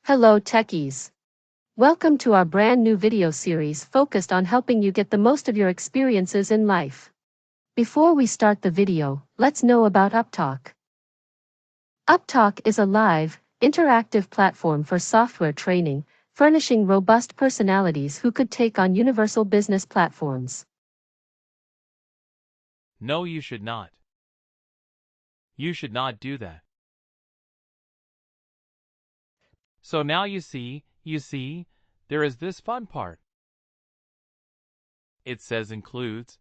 Hello techies. Welcome to our brand new video series focused on helping you get the most of your experiences in life. Before we start the video, let's know about Upptalk. Upptalk is a live, interactive platform for software training, furnishing robust personalities who could take on universal business platforms. No, you should not. You should not do that. So now you see, there is this fun part. It says includes.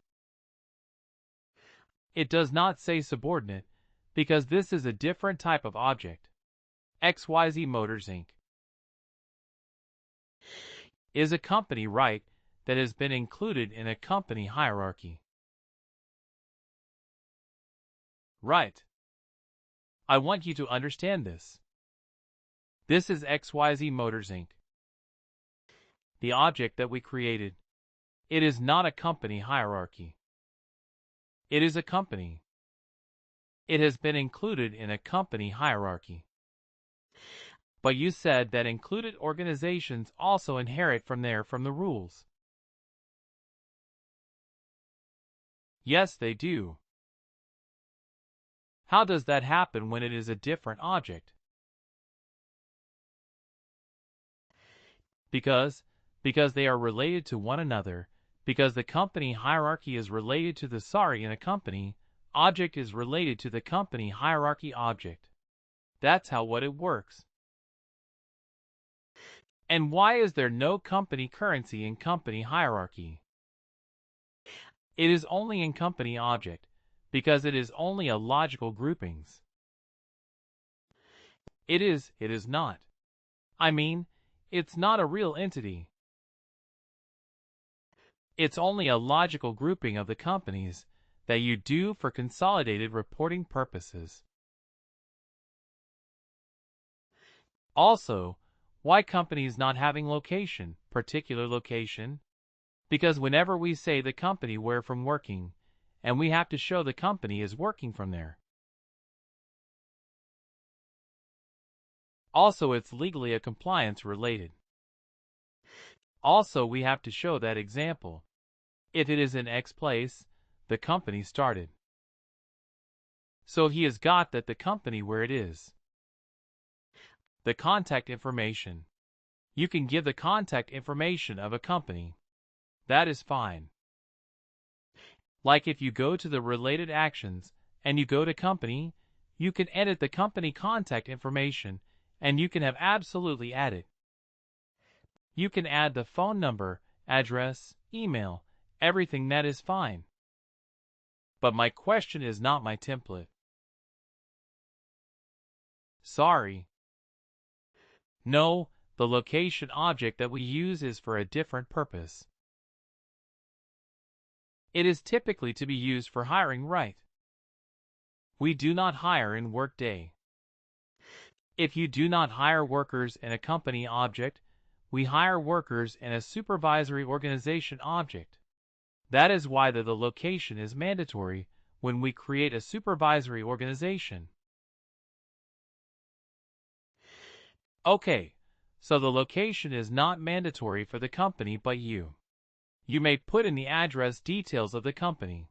It does not say subordinate, because this is a different type of object. XYZ Motors Inc. is a company, right, that has been included in a company hierarchy. Right. I want you to understand this. This is XYZ Motors Inc. The object that we created. It is not a company hierarchy. It is a company. It has been included in a company hierarchy. But you said that included organizations also inherit from the rules. Yes, they do. How does that happen when it is a different object? Because they are related to one another, because the company hierarchy is related to the in a company, object is related to the company hierarchy object. That's how it works. And why is there no company currency in company hierarchy? It is only in company object, because it is only a logical groupings. It is not. I mean, it's not a real entity. It's only a logical grouping of the companies that you do for consolidated reporting purposes. Also, why companies not having location, particular location? Because whenever we say the company where from working, and we have to show the company is working from there. Also, it's legally a compliance related. Also, we have to show that example. If it is in X place, the company started. So he has got that the company where it is. The contact information. You can give the contact information of a company. That is fine. Like if you go to the related actions and you go to company, you can edit the company contact information and you can have absolutely add it. You can add the phone number, address, email, everything, that is fine. But my question is not my template. Sorry. No, the location object that we use is for a different purpose. It is typically to be used for hiring, right? We do not hire in Workday. If you do not hire workers in a company object, we hire workers in a supervisory organization object. That is why the location is mandatory when we create a supervisory organization. Okay, so the location is not mandatory for the company, but you may put in the address details of the company.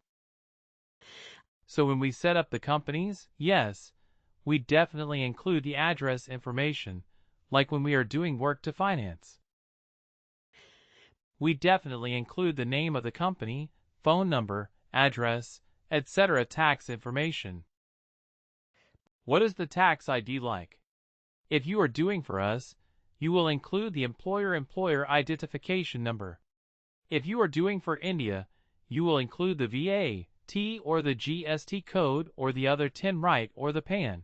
So when we set up the companies, yes, we definitely include the address information, like when we are doing work to finance. We definitely include the name of the company, phone number, address, etc. tax information. What is the tax ID like? If you are doing for us, you will include the employer identification number. If you are doing for India, you will include the VAT or the GST code or the other 10 right or the PAN.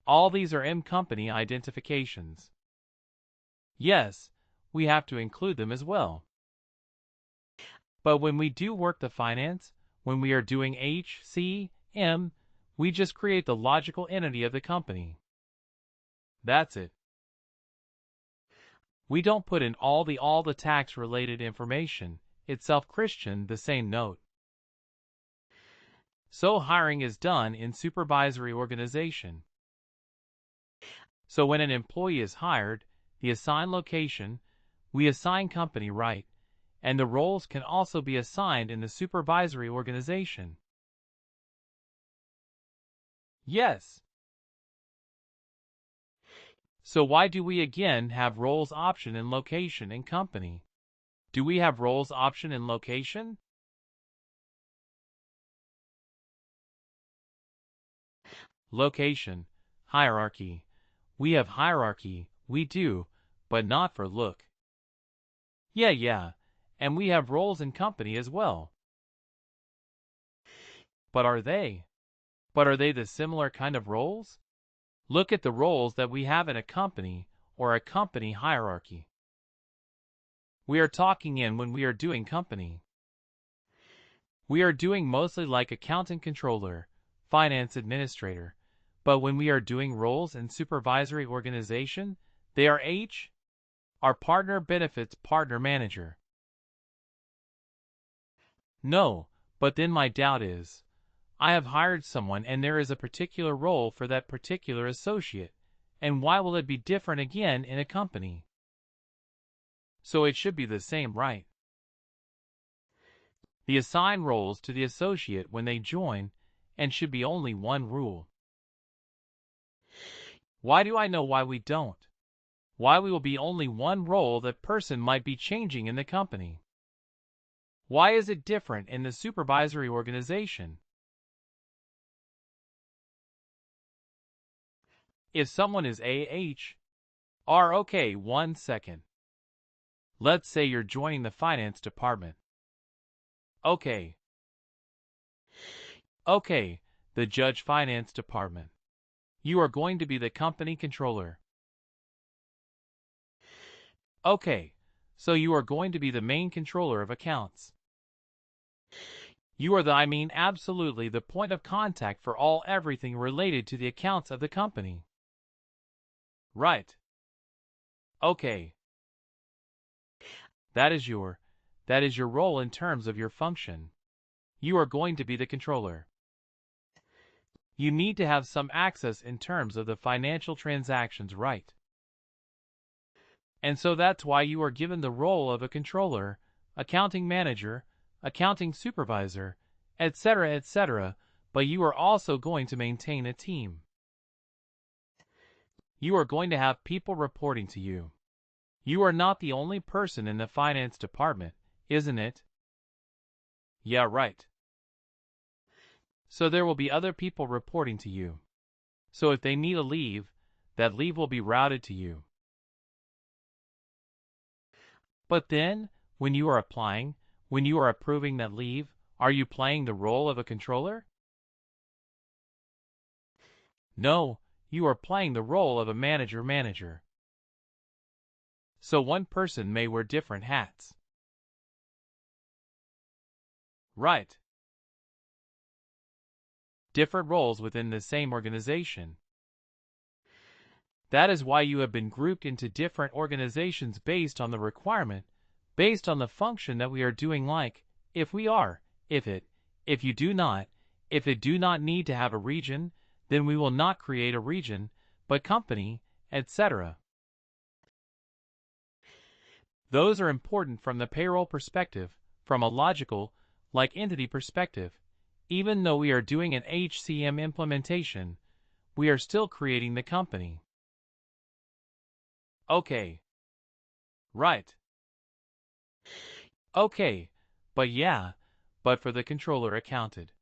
All these are company identifications. Yes, we have to include them as well. But when we do work the finance, when we are doing HCM, we just create the logical entity of the company. That's it. We don't put in all the tax related information. It's self-Christian, the same note. So hiring is done in supervisory organization. So when an employee is hired, the assigned location, we assign company, right? And the roles can also be assigned in the supervisory organization. Yes. So why do we again have roles option in location and company? Do we have roles option in location? Location, hierarchy. We have hierarchy, we do, but not for look. Yeah, and we have roles in company as well. But are they? But are they the similar kind of roles? Look at the roles that we have in a company or a company hierarchy. We are talking in when we are doing company. We are doing mostly like accountant controller, finance administrator, but when we are doing roles in supervisory organization, they are our partner benefits partner manager. No, but then my doubt is, I have hired someone and there is a particular role for that particular associate, and why will it be different again in a company? So it should be the same, right? The assign roles to the associate when they join, and should be only one rule. Why do I know why we don't? Why we will be only one role that person might be changing in the company? Why is it different in the supervisory organization? If someone is okay, 1 second. Let's say you're joining the finance department. Okay, the judge finance department. You are going to be the company controller. Okay, so you are going to be the main controller of accounts. You are absolutely the point of contact for everything related to the accounts of the company. Right. Okay. That is your role in terms of your function. You are going to be the controller. You need to have some access in terms of the financial transactions, right? And so that's why you are given the role of a controller, accounting manager, accounting supervisor, etc., but you are also going to maintain a team. You are going to have people reporting to you. You are not the only person in the finance department, isn't it? Yeah, right. So there will be other people reporting to you. So if they need a leave, that leave will be routed to you. But then, when you are applying, when you are approving that leave, are you playing the role of a controller? No, you are playing the role of a manager. So one person may wear different hats. Right. Different roles within the same organization. That is why you have been grouped into different organizations based on the requirement, based on the function that we are doing, like, if we are, if you do not, if it do not need to have a region, then we will not create a region, but company, etc. Those are important from the payroll perspective, from a logical, like entity perspective. Even though we are doing an HCM implementation, we are still creating the company. Okay. Right. Okay. But for the controller accounted.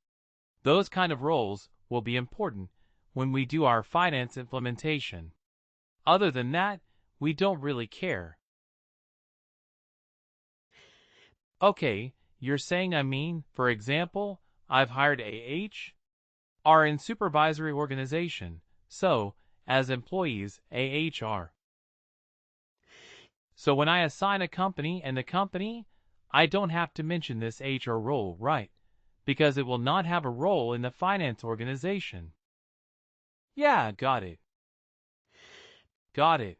Those kind of roles will be important when we do our finance implementation. Other than that, we don't really care. Okay, you're saying for example, I've hired are in supervisory organization, so, as employees, AHR. So when I assign a company and the company, I don't have to mention this HR role, right? Because it will not have a role in the finance organization. Yeah, got it. Got it.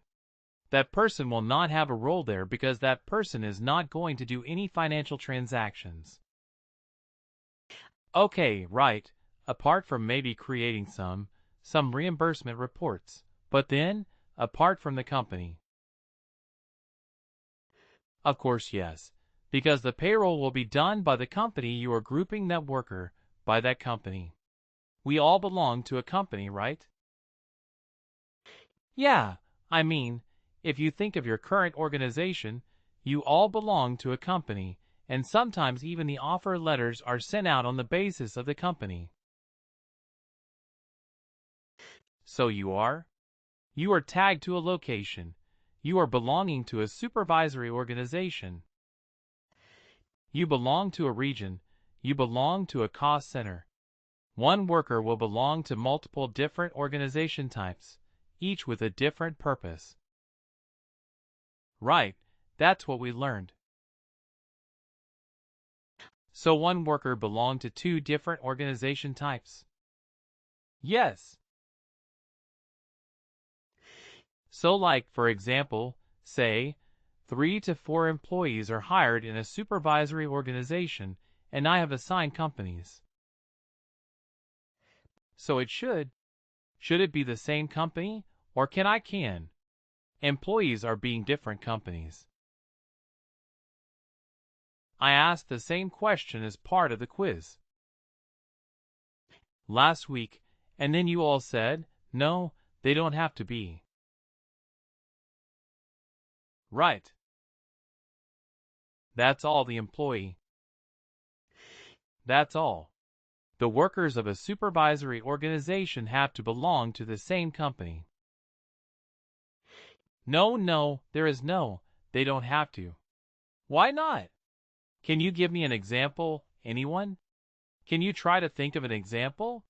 That person will not have a role there because that person is not going to do any financial transactions. Okay, right. Apart from maybe creating some reimbursement reports. But then, apart from the company. Of course, yes, because the payroll will be done by the company you are grouping that worker by that company. We all belong to a company, right? Yeah, I mean, if you think of your current organization, you all belong to a company, and sometimes even the offer letters are sent out on the basis of the company. So you are? You are tagged to a location. You are belonging to a supervisory organization. You belong to a region. You belong to a cost center. One worker will belong to multiple different organization types, each with a different purpose. Right, that's what we learned. So one worker belonged to two different organization types. Yes. So like, for example, say, 3 to 4 employees are hired in a supervisory organization, and I have assigned companies. So it should. Should it be the same company, or can? Employees are being different companies. I asked the same question as part of the quiz last week, and then you all said, no, they don't have to be. Right. That's all the employee. That's all. The workers of a supervisory organization have to belong to the same company. No, there is no, they don't have to. Why not? Can you give me an example, anyone? Can you try to think of an example?